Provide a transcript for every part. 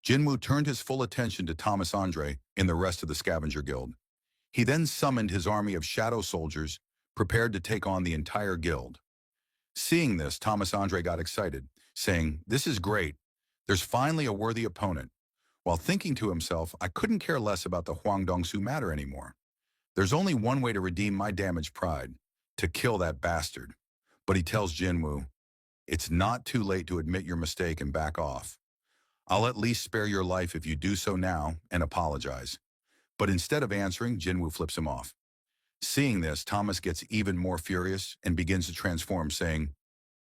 Jinwoo turned his full attention to Thomas Andre and the rest of the Scavenger Guild. He then summoned his army of shadow soldiers, prepared to take on the entire guild. Seeing this, Thomas Andre got excited, saying, "This is great. There's finally a worthy opponent." While thinking to himself, "I couldn't care less about the Huang Dongsu matter anymore. There's only one way to redeem my damaged pride, to kill that bastard." But he tells Jinwoo, "It's not too late to admit your mistake and back off. I'll at least spare your life if you do so now and apologize." But instead of answering, Jinwoo flips him off. Seeing this, Thomas gets even more furious and begins to transform, saying,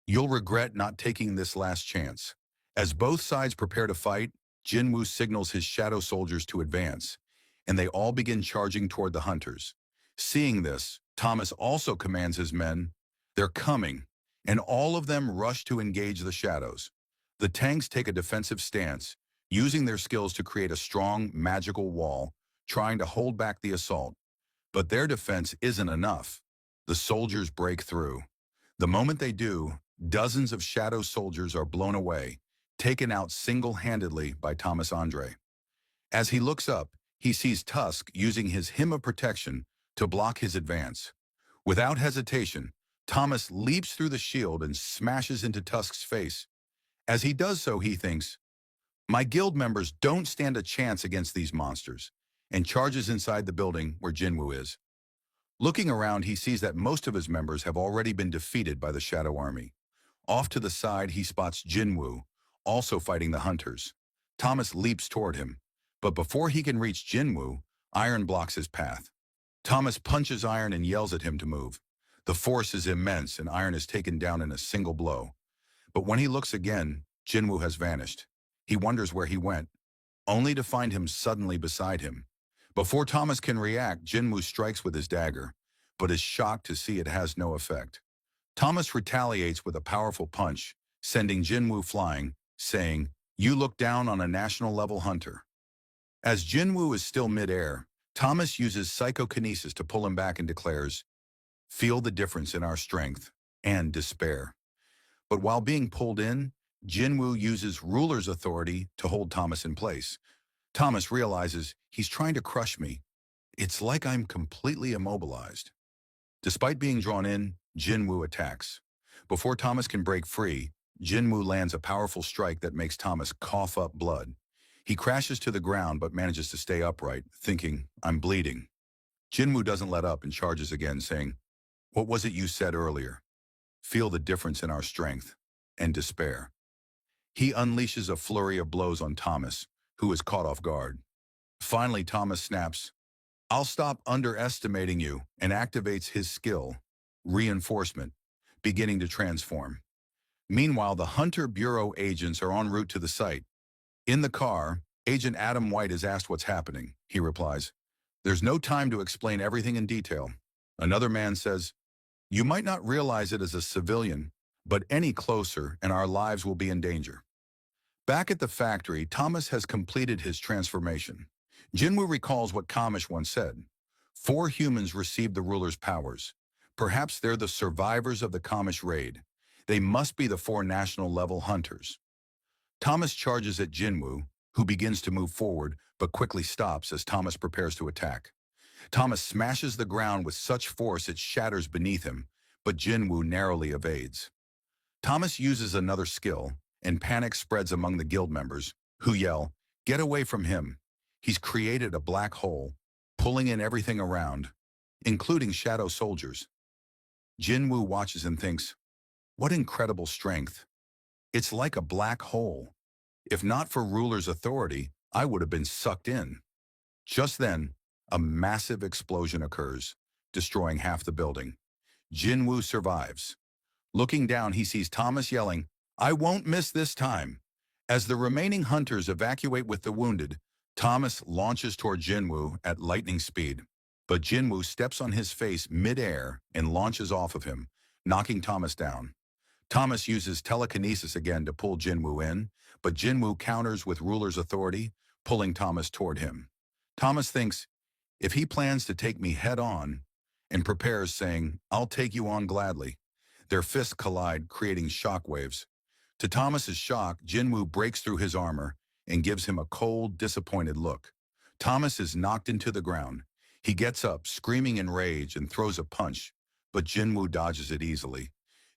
"You'll regret not taking this last chance." As both sides prepare to fight, Jinwoo signals his shadow soldiers to advance, and they all begin charging toward the hunters. Seeing this, Thomas also commands his men, "They're coming," and all of them rush to engage the shadows. The tanks take a defensive stance, using their skills to create a strong, magical wall, trying to hold back the assault. But their defense isn't enough. The soldiers break through. The moment they do, dozens of shadow soldiers are blown away, taken out single-handedly by Thomas Andre. As he looks up, he sees Tusk using his Hymn of Protection to block his advance. Without hesitation, Thomas leaps through the shield and smashes into Tusk's face. As he does so, he thinks, "My guild members don't stand a chance against these monsters," and charges inside the building where Jinwoo is. Looking around, he sees that most of his members have already been defeated by the Shadow Army. Off to the side, he spots Jinwoo, also fighting the hunters. Thomas leaps toward him, but before he can reach Jinwoo, Iron blocks his path. Thomas punches Iron and yells at him to move. The force is immense, and Iron is taken down in a single blow. But when he looks again, Jinwoo has vanished. He wonders where he went, only to find him suddenly beside him. Before Thomas can react, Jinwoo strikes with his dagger, but is shocked to see it has no effect. Thomas retaliates with a powerful punch, sending Jinwoo flying, saying, "You look down on a national-level hunter." As Jinwoo is still mid-air, Thomas uses psychokinesis to pull him back and declares, "Feel the difference in our strength and despair." But while being pulled in, Jinwoo uses ruler's authority to hold Thomas in place. Thomas realizes, "He's trying to crush me. It's like I'm completely immobilized." Despite being drawn in, Jinwoo attacks. Before Thomas can break free, Jinwoo lands a powerful strike that makes Thomas cough up blood. He crashes to the ground but manages to stay upright, thinking, "I'm bleeding." Jinwoo doesn't let up and charges again, saying, "What was it you said earlier? Feel the difference in our strength and despair." He unleashes a flurry of blows on Thomas, who is caught off guard. Finally, Thomas snaps, "I'll stop underestimating you," and activates his skill, Reinforcement, beginning to transform. Meanwhile, the Hunter Bureau agents are en route to the site. In the car, Agent Adam White is asked what's happening. He replies, "There's no time to explain everything in detail." Another man says, "You might not realize it as a civilian, but any closer and our lives will be in danger." Back at the factory, Thomas has completed his transformation. Jinwoo recalls what Kamish once said. 4 humans received the ruler's powers. Perhaps they're the survivors of the Kamish raid. They must be the 4 national-level hunters. Thomas charges at Jinwoo, who begins to move forward, but quickly stops as Thomas prepares to attack. Thomas smashes the ground with such force it shatters beneath him, but Jinwoo narrowly evades. Thomas uses another skill, and panic spreads among the guild members, who yell, "Get away from him. He's created a black hole, pulling in everything around, including shadow soldiers." Jinwoo watches and thinks, "What incredible strength. It's like a black hole. If not for ruler's authority, I would have been sucked in." Just then, a massive explosion occurs, destroying half the building. Jinwoo survives. Looking down, he sees Thomas yelling, "I won't miss this time." As the remaining hunters evacuate with the wounded, Thomas launches toward Jinwoo at lightning speed. But Jinwoo steps on his face mid-air and launches off of him, knocking Thomas down. Thomas uses telekinesis again to pull Jinwoo in, but Jinwoo counters with ruler's authority, pulling Thomas toward him. Thomas thinks, "If he plans to take me head-on," and prepares, saying, "I'll take you on gladly." Their fists collide, creating shockwaves. To Thomas's shock, Jinwoo breaks through his armor, and gives him a cold, disappointed look. Thomas is knocked into the ground. He gets up, screaming in rage, and throws a punch, but Jinwoo dodges it easily.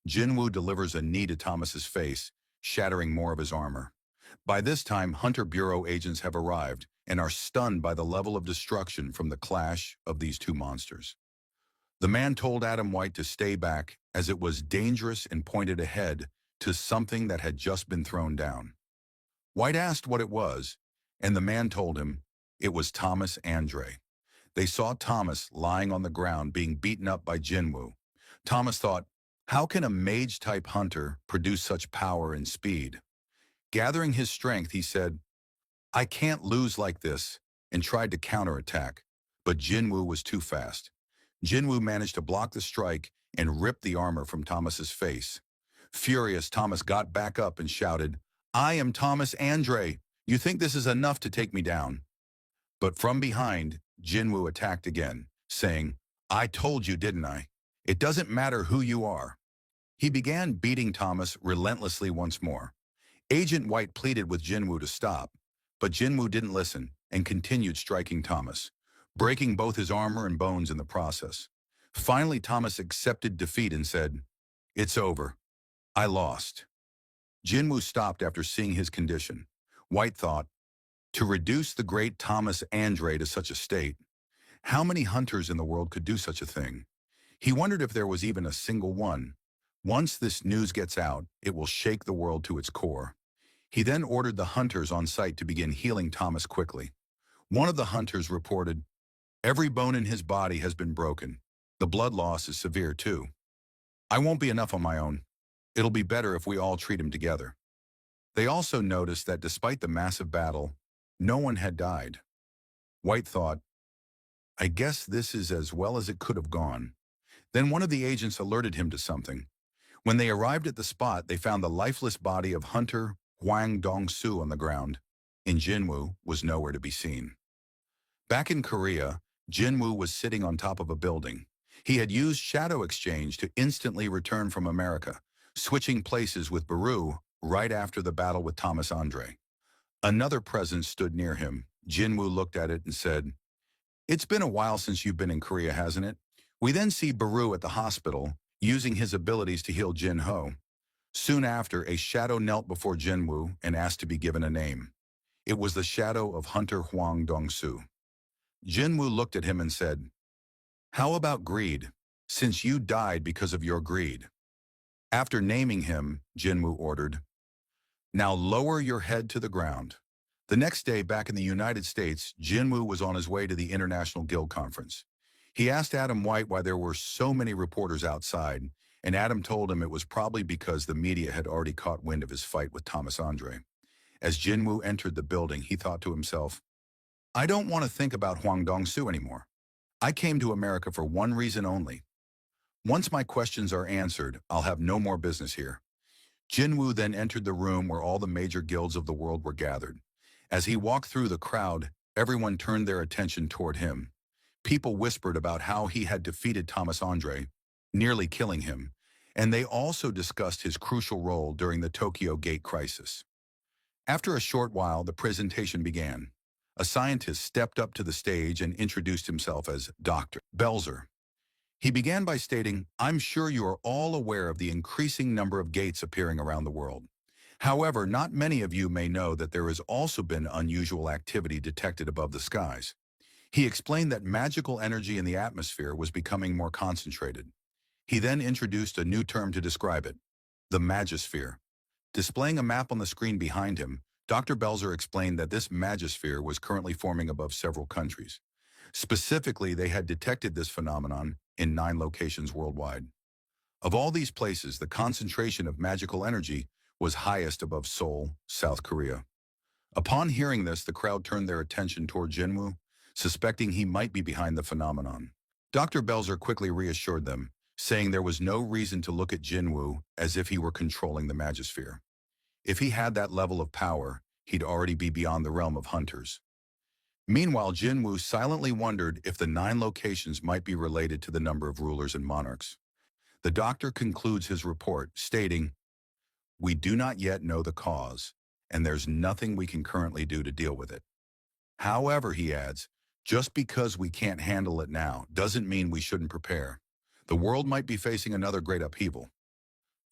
Jinwoo delivers a knee to Thomas's face, shattering more of his armor. By this time, Hunter Bureau agents have arrived and are stunned by the level of destruction from the clash of these two monsters. The man told Adam White to stay back as it was dangerous and pointed ahead to something that had just been thrown down. White asked what it was, and the man told him it was Thomas Andre. They saw Thomas lying on the ground being beaten up by Jinwoo. Thomas thought, how can a mage-type hunter produce such power and speed? Gathering his strength, he said, I can't lose like this, and tried to counterattack, but Jinwoo was too fast. Jinwoo managed to block the strike and rip the armor from Thomas's face. Furious, Thomas got back up and shouted, I am Thomas Andre. You think this is enough to take me down? But from behind, Jinwoo attacked again, saying, I told you, didn't I? It doesn't matter who you are. He began beating Thomas relentlessly once more. Agent White pleaded with Jinwoo to stop, but Jinwoo didn't listen and continued striking Thomas, breaking both his armor and bones in the process. Finally, Thomas accepted defeat and said, It's over. I lost. Jinwoo stopped after seeing his condition. White thought, to reduce the great Thomas Andre to such a state, how many hunters in the world could do such a thing? He wondered if there was even a single one. Once this news gets out, it will shake the world to its core. He then ordered the hunters on site to begin healing Thomas quickly. One of the hunters reported, every bone in his body has been broken. The blood loss is severe too. I won't be enough on my own. It'll be better if we all treat him together. They also noticed that despite the massive battle, no one had died. White thought, I guess this is as well as it could have gone. Then one of the agents alerted him to something. When they arrived at the spot, they found the lifeless body of Hunter Hwang Dong-soo on the ground, and Jinwoo was nowhere to be seen. Back in Korea, Jinwoo was sitting on top of a building. He had used Shadow Exchange to instantly return from America, switching places with Baru right after the battle with Thomas Andre. Another presence stood near him. Jinwoo looked at it and said, It's been a while since you've been in Korea, hasn't it? We then see Baru at the hospital, using his abilities to heal Jin-ho. Soon after, a shadow knelt before Jinwoo and asked to be given a name. It was the shadow of Hunter Hwang Dong-soo. Jinwoo looked at him and said, How about greed, since you died because of your greed? After naming him, Jinwoo ordered, Now lower your head to the ground. The next day, back in the United States, Jinwoo was on his way to the International Guild Conference. He asked Adam White why there were so many reporters outside, and Adam told him it was probably because the media had already caught wind of his fight with Thomas Andre. As Jinwoo entered the building, he thought to himself, I don't want to think about Hwang Dong-soo anymore. I came to America for one reason only. Once my questions are answered, I'll have no more business here. Jinwoo then entered the room where all the major guilds of the world were gathered. As he walked through the crowd, everyone turned their attention toward him. People whispered about how he had defeated Thomas Andre, nearly killing him, and they also discussed his crucial role during the Tokyo Gate crisis. After a short while, the presentation began. A scientist stepped up to the stage and introduced himself as Dr. Belzer. He began by stating, I'm sure you are all aware of the increasing number of gates appearing around the world. However, not many of you may know that there has also been unusual activity detected above the skies. He explained that magical energy in the atmosphere was becoming more concentrated. He then introduced a new term to describe it, the Magosphere. Displaying a map on the screen behind him, Dr. Belzer explained that this Magosphere was currently forming above several countries. Specifically, they had detected this phenomenon in 9 locations worldwide. Of all these places, the concentration of magical energy was highest above Seoul, South Korea. Upon hearing this, the crowd turned their attention toward Jinwoo, suspecting he might be behind the phenomenon. Dr. Belzer quickly reassured them, saying there was no reason to look at Jinwoo as if he were controlling the Magosphere. If he had that level of power, he'd already be beyond the realm of hunters. Meanwhile, Jinwoo silently wondered if the 9 locations might be related to the number of rulers and monarchs. The doctor concludes his report, stating, We do not yet know the cause, and there's nothing we can currently do to deal with it. However, he adds, just because we can't handle it now doesn't mean we shouldn't prepare. The world might be facing another great upheaval.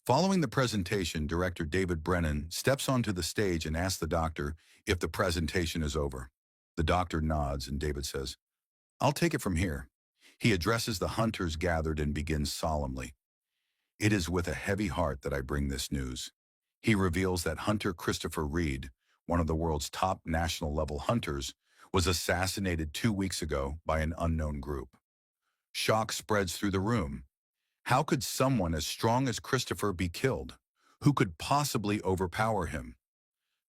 Following the presentation, director David Brennan steps onto the stage and asks the doctor if the presentation is over. The doctor nods and David says, "I'll take it from here." He addresses the hunters gathered and begins solemnly. "It is with a heavy heart that I bring this news." He reveals that hunter Christopher Reed, one of the world's top national-level hunters, was assassinated 2 weeks ago by an unknown group. Shock spreads through the room. How could someone as strong as Christopher be killed? Who could possibly overpower him?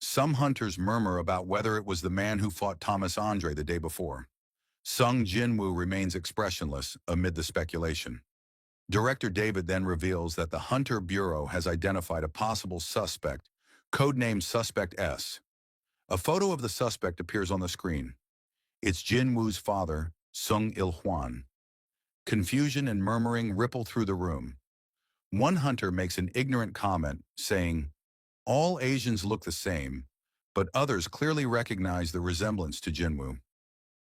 Some hunters murmur about whether it was the man who fought Thomas Andre the day before. Sung Jinwoo remains expressionless amid the speculation. Director David then reveals that the Hunter Bureau has identified a possible suspect, codenamed Suspect S. A photo of the suspect appears on the screen. It's Jinwoo's father, Sung Il-hwan. Confusion and murmuring ripple through the room. One hunter makes an ignorant comment, saying, "All Asians look the same," but others clearly recognize the resemblance to Jinwoo.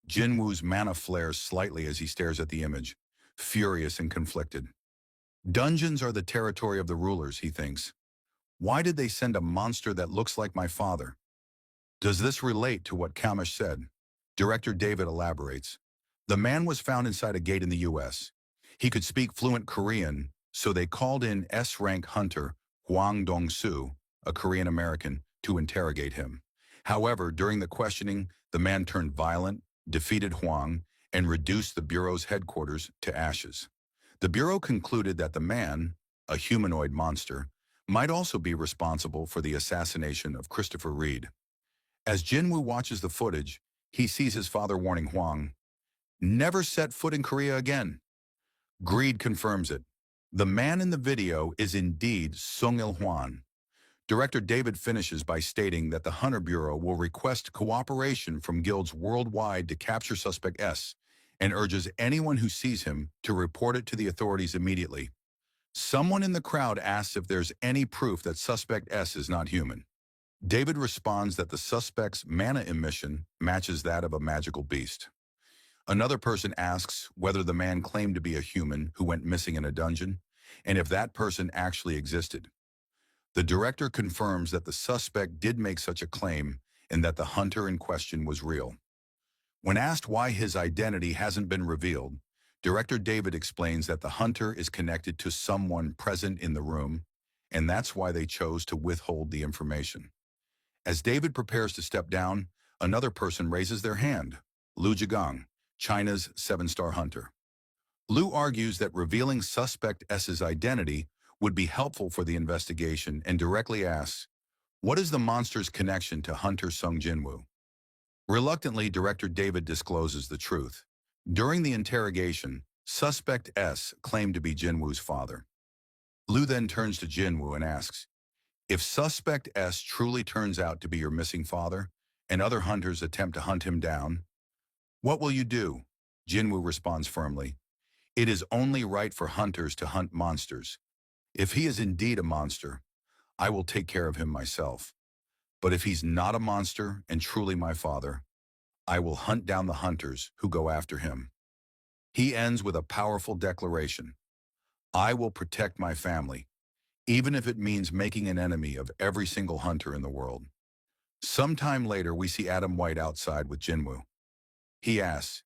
Jinwoo's mana flares slightly as he stares at the image, furious and conflicted. Dungeons are the territory of the rulers, he thinks. Why did they send a monster that looks like my father? Does this relate to what Kamish said? Director David elaborates. The man was found inside a gate in the U.S. He could speak fluent Korean, so they called in S-rank hunter Hwang Dong-soo, a Korean American, to interrogate him. However, during the questioning, the man turned violent, defeated Hwang, and reduced the Bureau's headquarters to ashes. The Bureau concluded that the man, a humanoid monster, might also be responsible for the assassination of Christopher Reed. As Jinwoo watches the footage, he sees his father warning Hwang, "Never set foot in Korea again." Greed confirms it. The man in the video is indeed Sung Il-hwan. Director David finishes by stating that the Hunter Bureau will request cooperation from guilds worldwide to capture Suspect S, and urges anyone who sees him to report it to the authorities immediately. Someone in the crowd asks if there's any proof that Suspect S is not human. David responds that the suspect's mana emission matches that of a magical beast. Another person asks whether the man claimed to be a human who went missing in a dungeon, and if that person actually existed. The director confirms that the suspect did make such a claim and that the hunter in question was real. When asked why his identity hasn't been revealed, Director David explains that the hunter is connected to someone present in the room, and that's why they chose to withhold the information. As David prepares to step down, another person raises their hand, Lu Zhigang, China's 7-star hunter. Lu argues that revealing Suspect S's identity would be helpful for the investigation and directly asks, what is the monster's connection to Hunter Sung Jinwoo? Reluctantly, Director David discloses the truth. During the interrogation, Suspect S claimed to be Jinwoo's father. Lu then turns to Jinwoo and asks, if Suspect S truly turns out to be your missing father, and other hunters attempt to hunt him down, what will you do? Jinwoo responds firmly, it is only right for hunters to hunt monsters. If he is indeed a monster, I will take care of him myself. But if he's not a monster and truly my father, I will hunt down the hunters who go after him. He ends with a powerful declaration. I will protect my family, even if it means making an enemy of every single hunter in the world. Sometime later, we see Adam White outside with Jinwoo. He asks,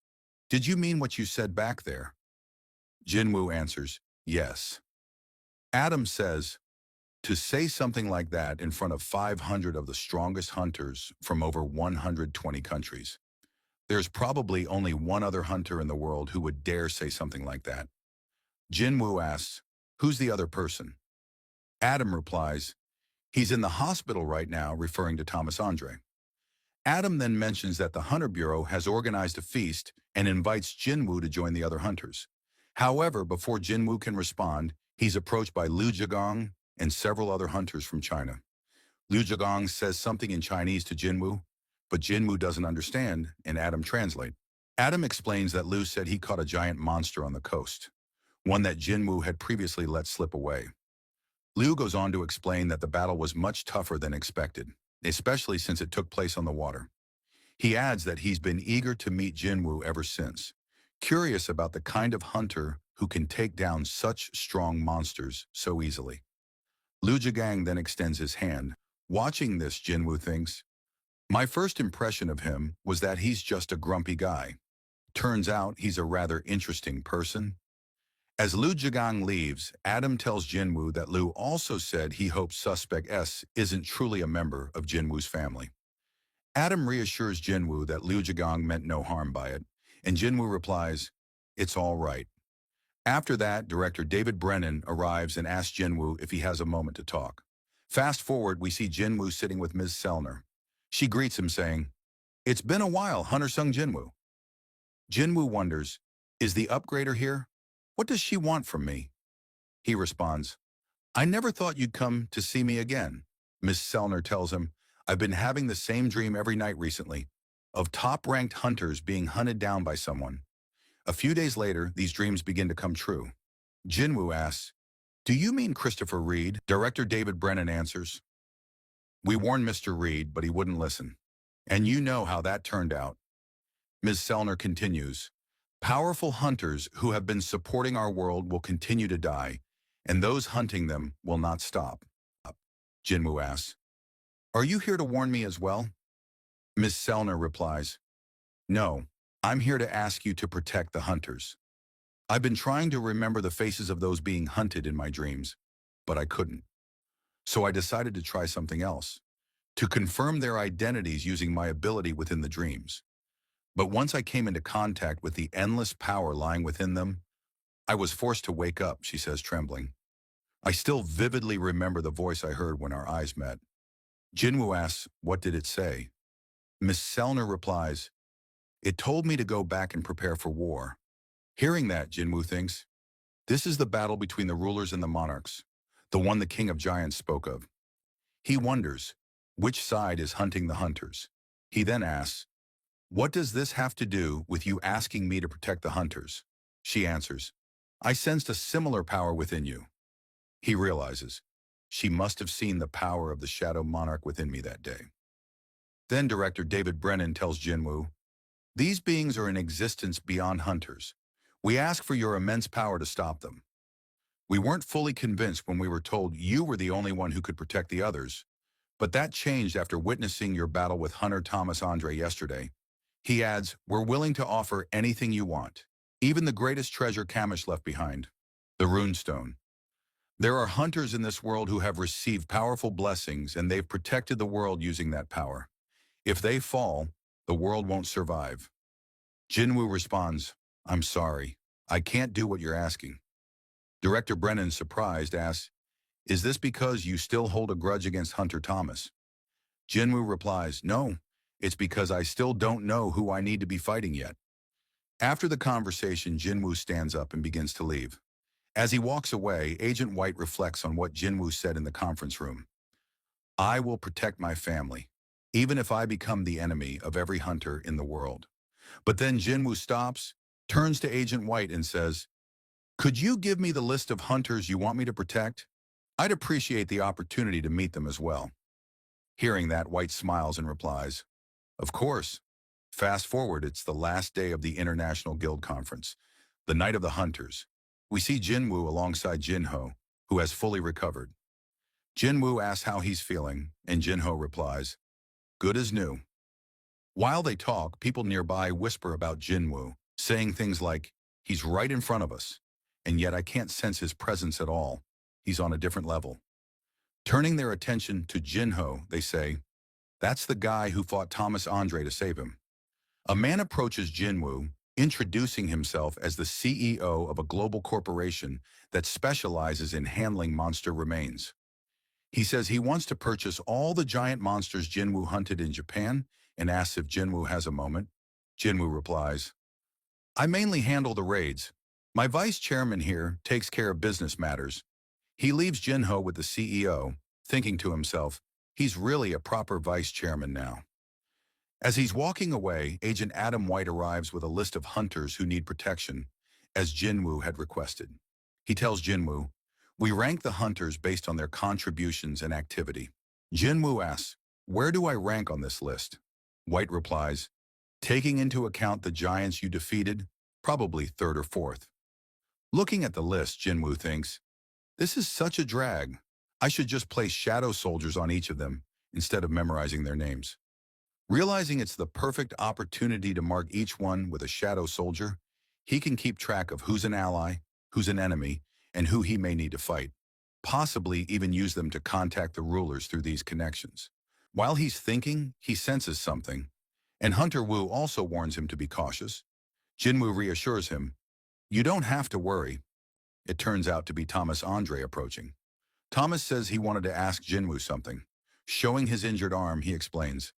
did you mean what you said back there? Jinwoo answers, yes. Adam says, to say something like that in front of 500 of the strongest hunters from over 120 countries. There's probably only one other hunter in the world who would dare say something like that. Jinwoo asks, who's the other person? Adam replies, he's in the hospital right now, referring to Thomas Andre. Adam then mentions that the Hunter Bureau has organized a feast and invites Jinwoo to join the other hunters. However, before Jinwoo can respond, he's approached by Lu Zhigang and several other hunters from China. Lu Zhigang says something in Chinese to Jinwoo, but Jinwoo doesn't understand, and Adam translates. Adam explains that Lu said he caught a giant monster on the coast, one that Jinwoo had previously let slip away. Lu goes on to explain that the battle was much tougher than expected. especially since it took place on the water. He adds that he's been eager to meet Jinwoo ever since, curious about the kind of hunter who can take down such strong monsters so easily. Liu Zhigang then extends his hand. Watching this, Jinwoo thinks, "My first impression of him was that he's just a grumpy guy. Turns out he's a rather interesting person." As Liu Zhigang leaves, Adam tells Jinwoo that Liu also said he hopes Suspect S isn't truly a member of Jinwoo's family. Adam reassures Jinwoo that Liu Zhigang meant no harm by it, and Jinwoo replies, "It's all right." After that, director David Brennan arrives and asks Jinwoo if he has a moment to talk. Fast forward, we see Jinwoo sitting with Ms. Sellner. She greets him saying, "It's been a while, Hunter Sung Jinwoo." Jinwoo wonders, "Is the upgrader here? What does she want from me?" He responds, "I never thought you'd come to see me again." Ms. Sellner tells him, "I've been having the same dream every night recently, of top-ranked hunters being hunted down by someone. A few days later, these dreams begin to come true." Jinwoo asks, "Do you mean Christopher Reed?" Director David Brennan answers, "We warned Mr. Reed, but he wouldn't listen. And you know how that turned out." Ms. Sellner continues, "Powerful hunters who have been supporting our world will continue to die, and those hunting them will not stop." Jinwoo asks, "Are you here to warn me as well?" Ms. Sellner replies, "No, I'm here to ask you to protect the hunters. I've been trying to remember the faces of those being hunted in my dreams, but I couldn't. So I decided to try something else, to confirm their identities using my ability within the dreams. But once I came into contact with the endless power lying within them, I was forced to wake up," she says, trembling. "I still vividly remember the voice I heard when our eyes met." Jinwoo asks, "What did it say?" Miss Sellner replies, "It told me to go back and prepare for war." Hearing that, Jinwoo thinks, this is the battle between the rulers and the monarchs, the one the King of Giants spoke of. He wonders, which side is hunting the hunters? He then asks, "What does this have to do with you asking me to protect the hunters?" She answers, "I sensed a similar power within you." He realizes, she must have seen the power of the Shadow Monarch within me that day. Then director David Brennan tells Jinwoo, "These beings are in existence beyond hunters. We ask for your immense power to stop them. We weren't fully convinced when we were told you were the only one who could protect the others, but that changed after witnessing your battle with Hunter Thomas Andre yesterday." He adds, "We're willing to offer anything you want, even the greatest treasure Kamish left behind, the Runestone. There are hunters in this world who have received powerful blessings, and they've protected the world using that power. If they fall, the world won't survive." Jinwoo responds, "I'm sorry. I can't do what you're asking." Director Brennan, surprised, asks, "Is this because you still hold a grudge against Hunter Thomas?" Jinwoo replies, "No, it's because I still don't know who I need to be fighting yet." After the conversation, Jinwoo stands up and begins to leave. As he walks away, Agent White reflects on what Jinwoo said in the conference room. "I will protect my family, even if I become the enemy of every hunter in the world." But then Jinwoo stops, turns to Agent White and says, "Could you give me the list of hunters you want me to protect? I'd appreciate the opportunity to meet them as well." Hearing that, White smiles and replies, "Of course." Fast forward, it's the last day of the International Guild Conference, the night of the hunters. We see Jinwoo alongside Jinho, who has fully recovered. Jinwoo asks how he's feeling, and Jinho replies, "Good as new." While they talk, people nearby whisper about Jinwoo, saying things like, "He's right in front of us, and yet I can't sense his presence at all. He's on a different level." Turning their attention to Jinho, they say, "That's the guy who fought Thomas Andre to save him." A man approaches Jinwoo, introducing himself as the CEO of a global corporation that specializes in handling monster remains. He says he wants to purchase all the giant monsters Jinwoo hunted in Japan and asks if Jinwoo has a moment. Jinwoo replies, "I mainly handle the raids. My vice chairman here takes care of business matters." He leaves Jinho with the CEO, thinking to himself, he's really a proper vice chairman now. As he's walking away, Agent Adam White arrives with a list of hunters who need protection, as Jinwoo had requested. He tells Jinwoo, "We rank the hunters based on their contributions and activity." Jinwoo asks, Where do I rank on this list? White replies, taking into account the giants you defeated, probably third or fourth. Looking at the list, Jinwoo thinks, this is such a drag. I should just place shadow soldiers on each of them instead of memorizing their names. Realizing it's the perfect opportunity to mark each one with a shadow soldier, he can keep track of who's an ally, who's an enemy, and who he may need to fight, possibly even use them to contact the rulers through these connections. While he's thinking, he senses something, and Hunter Wu also warns him to be cautious. Jinwoo reassures him, you don't have to worry. It turns out to be Thomas Andre approaching. Thomas says he wanted to ask Jinwoo something. Showing his injured arm, he explains,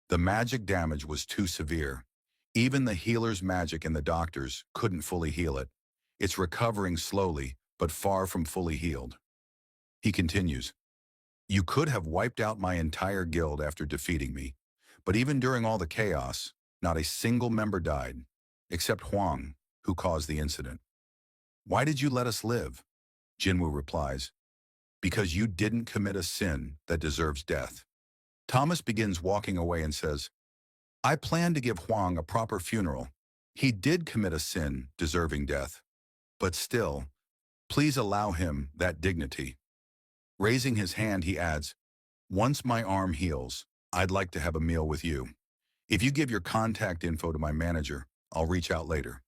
the magic damage was too severe. Even the healer's magic and the doctor's couldn't fully heal it. It's recovering slowly, but far from fully healed. He continues, you could have wiped out my entire guild after defeating me, but even during all the chaos, not a single member died, except Huang, who caused the incident. Why did you let us live? Jinwoo replies, because you didn't commit a sin that deserves death. Thomas begins walking away and says, I plan to give Huang a proper funeral. He did commit a sin deserving death, but still, please allow him that dignity. Raising his hand, he adds, once my arm heals, I'd like to have a meal with you. If you give your contact info to my manager, I'll reach out later.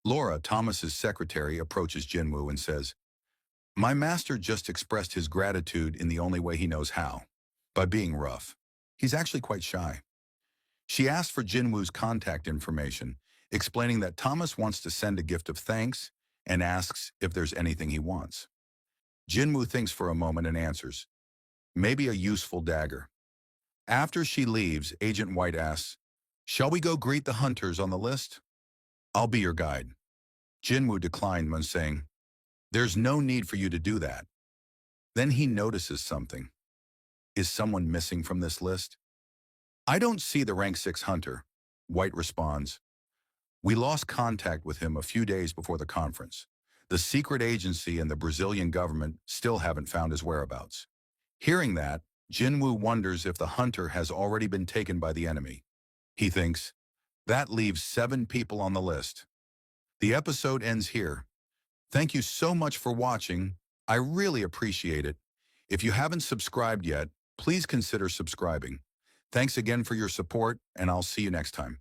Laura, Thomas's secretary, approaches Jinwoo and says, my master just expressed his gratitude in the only way he knows how, by being rough. He's actually quite shy. She asks for Jinwoo's contact information, explaining that Thomas wants to send a gift of thanks and asks if there's anything he wants. Jinwoo thinks for a moment and answers, maybe a useful dagger. After she leaves, Agent White asks, shall we go greet the hunters on the list? I'll be your guide. Jinwoo declined when saying, there's no need for you to do that. Then he notices something. Is someone missing from this list? I don't see the rank 6 hunter, White responds. We lost contact with him a few days before the conference. The secret agency and the Brazilian government still haven't found his whereabouts. Hearing that, Jinwoo wonders if the hunter has already been taken by the enemy. He thinks, that leaves 7 people on the list. The episode ends here. Thank you so much for watching. I really appreciate it. If you haven't subscribed yet, please consider subscribing. Thanks again for your support, and I'll see you next time.